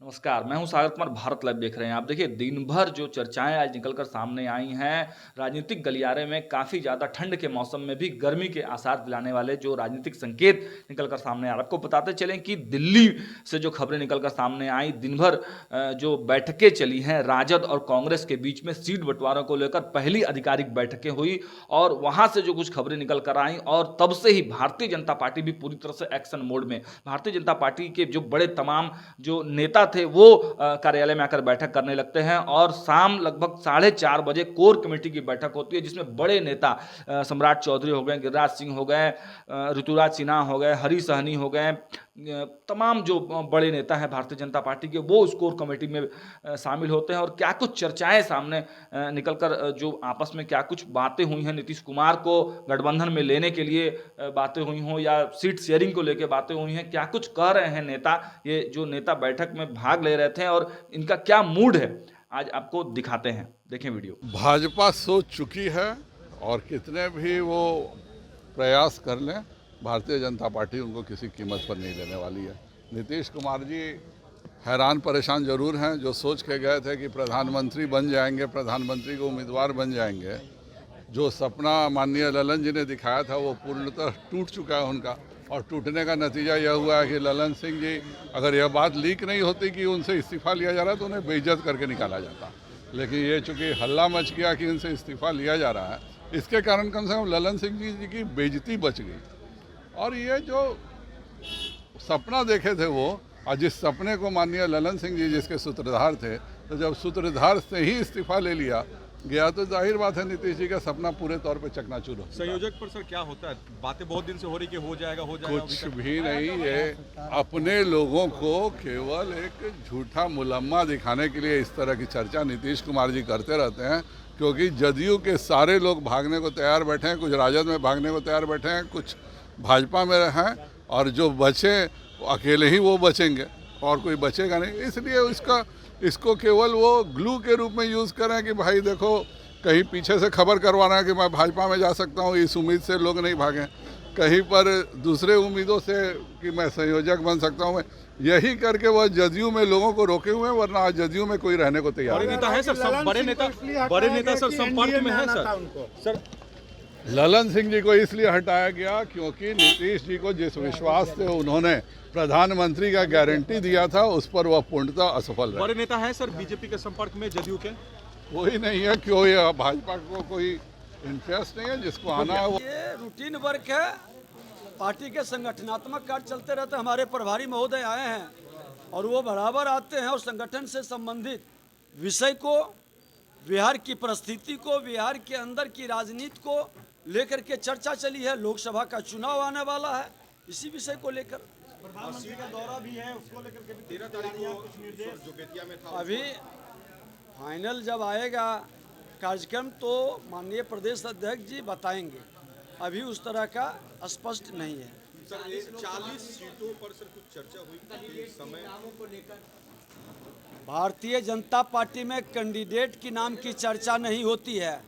नमस्कार, मैं हूं सागर कुमार। भारत लाइव देख रहे हैं आप। देखिए, दिन भर जो चर्चाएं आज निकलकर सामने आई हैं, राजनीतिक गलियारे में काफ़ी ज़्यादा ठंड के मौसम में भी गर्मी के आसार दिलाने वाले जो राजनीतिक संकेत निकलकर सामने आ रहे हैं। आपको बताते चलें कि दिल्ली से जो खबरें निकलकर सामने आई, दिन भर जो बैठकें चली हैं राजद और कांग्रेस के बीच में सीट बंटवारों को लेकर पहली आधिकारिक बैठकें हुई और वहां से जो कुछ खबरें निकल कर आई और तब से ही भारतीय जनता पार्टी भी पूरी तरह से एक्शन मोड में। भारतीय जनता पार्टी के जो बड़े तमाम जो नेता थे वो कार्यालय में आकर बैठक करने लगते हैं और शाम लगभग 4:30 बजे कोर कमेटी की बैठक होती है, जिसमें बड़े नेता सम्राट चौधरी हो गए, गिरिराज सिंह हो गए, ऋतुराज सिन्हा हो गए, हरी सहनी हो गए, तमाम जो बड़े नेता हैं भारतीय जनता पार्टी के, वो उस कोर कमेटी में शामिल होते हैं। और क्या कुछ चर्चाएं सामने निकलकर जो आपस में क्या कुछ बातें हुई हैं, नीतीश कुमार को गठबंधन में लेने के लिए बातें हुई हों या सीट शेयरिंग को लेकर बातें हुई हैं, क्या कुछ कह रहे हैं नेता, ये जो नेता बैठक में भाग ले रहे थे और इनका क्या मूड है, आज आपको दिखाते हैं। देखें वीडियो। भाजपा सोच चुकी है और कितने भी वो प्रयास कर लें, भारतीय जनता पार्टी उनको किसी कीमत पर नहीं लेने वाली है। नीतीश कुमार जी हैरान परेशान जरूर हैं, जो सोच के गए थे कि प्रधानमंत्री बन जाएंगे, प्रधानमंत्री को उम्मीदवार बन जाएंगे। जो सपना माननीय ललन जी ने दिखाया था वो पूर्णतः टूट चुका है उनका, और टूटने का नतीजा यह हुआ है कि ललन सिंह जी, अगर यह बात लीक नहीं होती कि उनसे इस्तीफा लिया जा रहा है तो उन्हें बेइज्जत करके निकाला जाता, लेकिन ये चूँकि हल्ला मच गया कि उनसे इस्तीफा लिया जा रहा है, इसके कारण कम से कम ललन सिंह जी की बेइज्जती बच गई। और ये जो सपना देखे थे वो, और जिस सपने को माननीय ललन सिंह जी जिसके सूत्रधार थे, तो जब सूत्रधार से ही इस्तीफा ले लिया गया तो जाहिर बात है नीतीश जी का सपना पूरे तौर पे चकनाचूर हो। संयोजक पर सर क्या होता है? बातें बहुत दिन से हो रही कि हो जाएगा कुछ भी नहीं। ये अपने लोगों को केवल एक झूठा मुलम्मा दिखाने के लिए इस तरह की चर्चा नीतीश कुमार जी करते रहते हैं, क्योंकि जदयू के सारे लोग भागने को तैयार बैठे हैं, कुछ राजद में भागने को तैयार बैठे हैं, कुछ भाजपा में हैं, और जो बचे अकेले ही वो बचेंगे और कोई बचेगा नहीं। इसलिए इसको केवल वो ग्लू के रूप में यूज़ करें कि भाई देखो, कहीं पीछे से खबर करवाना है कि मैं भाजपा में जा सकता हूँ, इस उम्मीद से लोग नहीं भागें, कहीं पर दूसरे उम्मीदों से कि मैं संयोजक बन सकता हूँ, यही करके वह जदयू में लोगों को रोके हुए हैं, वरना आज जदयू में कोई रहने को तैयार नहीं। नेता है सर, बड़े नेता सर संपर्क में है सर। ललन सिंह जी को इसलिए हटाया गया क्योंकि नीतीश जी को जिस विश्वास से उन्होंने प्रधानमंत्री का गारंटी दिया था, उस पर वह पूर्णतः असफल रहे। बड़े नेता है सर बीजेपी के संपर्क में जदयू के? कोई नहीं है। क्यों? ये भाजपा को कोई इंटरेस्ट नहीं है, जिसको आना है वो। ये रूटीन वर्क है, पार्टी के संगठनात्मक कार्य चलते रहते। हमारे प्रभारी महोदय आए हैं और वो बराबर आते हैं और संगठन से संबंधित विषय को, बिहार की परिस्थिति को, बिहार के अंदर की राजनीति को लेकर के चर्चा चली है। लोकसभा का चुनाव आने वाला है, इसी विषय को लेकर प्रधानमंत्री का दौरा भी है, उसको लेकर के 13 तारीख को कुछ निर्देश जो बेतिया में था। अभी फाइनल जब आएगा कार्यक्रम तो माननीय प्रदेश अध्यक्ष जी बताएंगे, अभी उस तरह का स्पष्ट नहीं है। सर 40 सीटों पर सर कुछ चर्चा हुई समय को लेकर? भारतीय जनता पार्टी में कैंडिडेट की नाम की चर्चा नहीं होती है।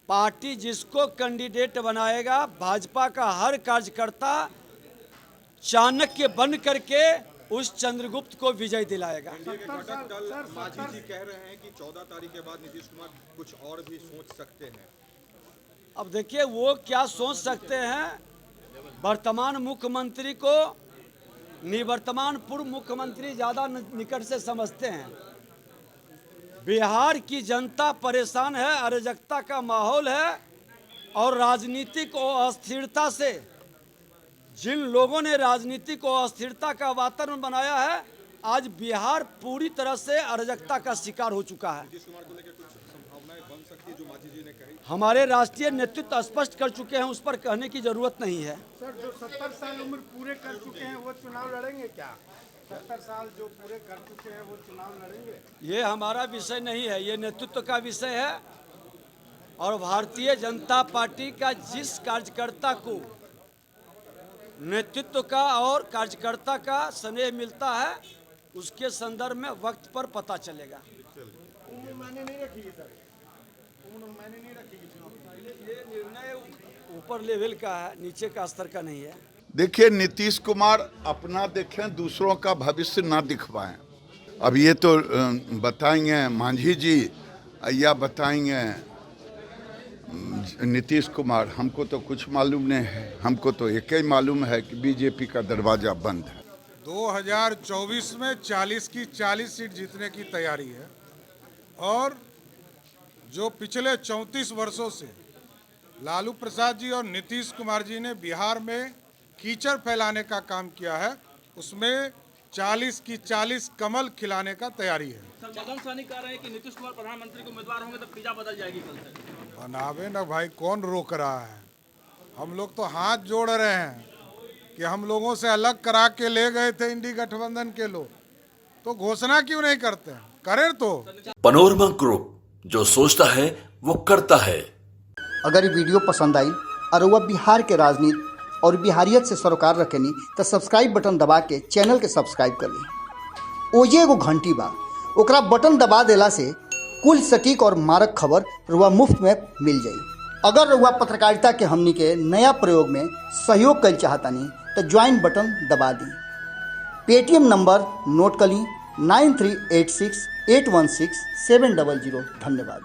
पार्टी जिसको कैंडिडेट बनाएगा, भाजपा का हर कार्यकर्ता चाणक्य बन करके उस चंद्रगुप्त को विजय दिलाएगा। मांझी जी कह रहे हैं कि 14 तारीख के बाद नीतीश कुमार कुछ और भी सोच सकते हैं। अब देखिए वो क्या सोच सकते हैं, वर्तमान मुख्यमंत्री को निवर्तमान पूर्व मुख्यमंत्री ज़्यादा निकट से समझते हैं। बिहार की जनता परेशान है, अराजकता का माहौल है और राजनीतिक अस्थिरता से, जिन लोगों ने राजनीतिक अस्थिरता का वातावरण बनाया है, आज बिहार पूरी तरह से अराजकता का शिकार हो चुका है। नीतीश कुमार को लेकर कुछ संभावनाएं बन सकती है जो मांझी जी ने कही? हमारे राष्ट्रीय नेतृत्व स्पष्ट कर चुके हैं, उस पर कहने की जरूरत नहीं है। सर, जो 70 साल उम्र पूरे कर चुके हैं वो चुनाव लड़ेंगे क्या? 70 साल जो पूरे कर चुके हैं वो चुनाव लड़ेंगे? ये हमारा विषय नहीं है, ये नेतृत्व का विषय है। और भारतीय जनता पार्टी का जिस कार्यकर्ता को नेतृत्व का और कार्यकर्ता का स्नेह मिलता है, उसके संदर्भ में वक्त पर पता चलेगा। उम्र मायने नहीं रखेगी सर, उम्र मायने नहीं रखेगी चुनाव। ये निर्णय ऊपर लेवल का है, नीचे का स्तर का नहीं है। देखिए, नीतीश कुमार अपना देखें, दूसरों का भविष्य ना दिखवाएं। अब ये तो बताएंगे मांझी जी या बताएंगे नीतीश कुमार। हमको तो कुछ मालूम नहीं है, हमको तो एक ही मालूम है कि बीजेपी का दरवाजा बंद है। 2024 में 40 की 40 सीट जीतने की तैयारी है और जो पिछले 34 वर्षों से लालू प्रसाद जी और नीतीश कुमार जी ने बिहार में कीचड़ फैलाने का काम किया है, उसमें 40 की 40 कमल खिलाने का तैयारी है। मदन सहनी कह रहे हैं कि नीतीश कुमार प्रधानमंत्री के उम्मीदवार होंगे तो फिजा बदल जाएगी कल से। बनावे ना भाई, कौन रोक रहा है? हम लोग तो हाथ जोड़ रहे हैं कि हम लोगों से अलग करा के ले गए थे इंडी गठबंधन के लोग, तो घोषणा क्यों नहीं करते? करें तो। पनोरमा ग्रुप, जो सोचता है वो करता है। अगर ये वीडियो पसंद आई और वह बिहार के राजनीति और बिहारियत से सरोकार रखेनी तो सब्सक्राइब बटन दबा के चैनल के सब्सक्राइब कर ली। ओजे एगो घंटी बा, ओकरा बटन दबा देला से कुल सटीक और मारक खबर रुआ मुफ्त में मिल जाई। अगर रुआ पत्रकारिता के हमनी के नया प्रयोग में सहयोग कर चाहतानी तो ज्वाइन बटन दबा दी। पेटीएम नंबर नोट कर ली 9386816700। धन्यवाद।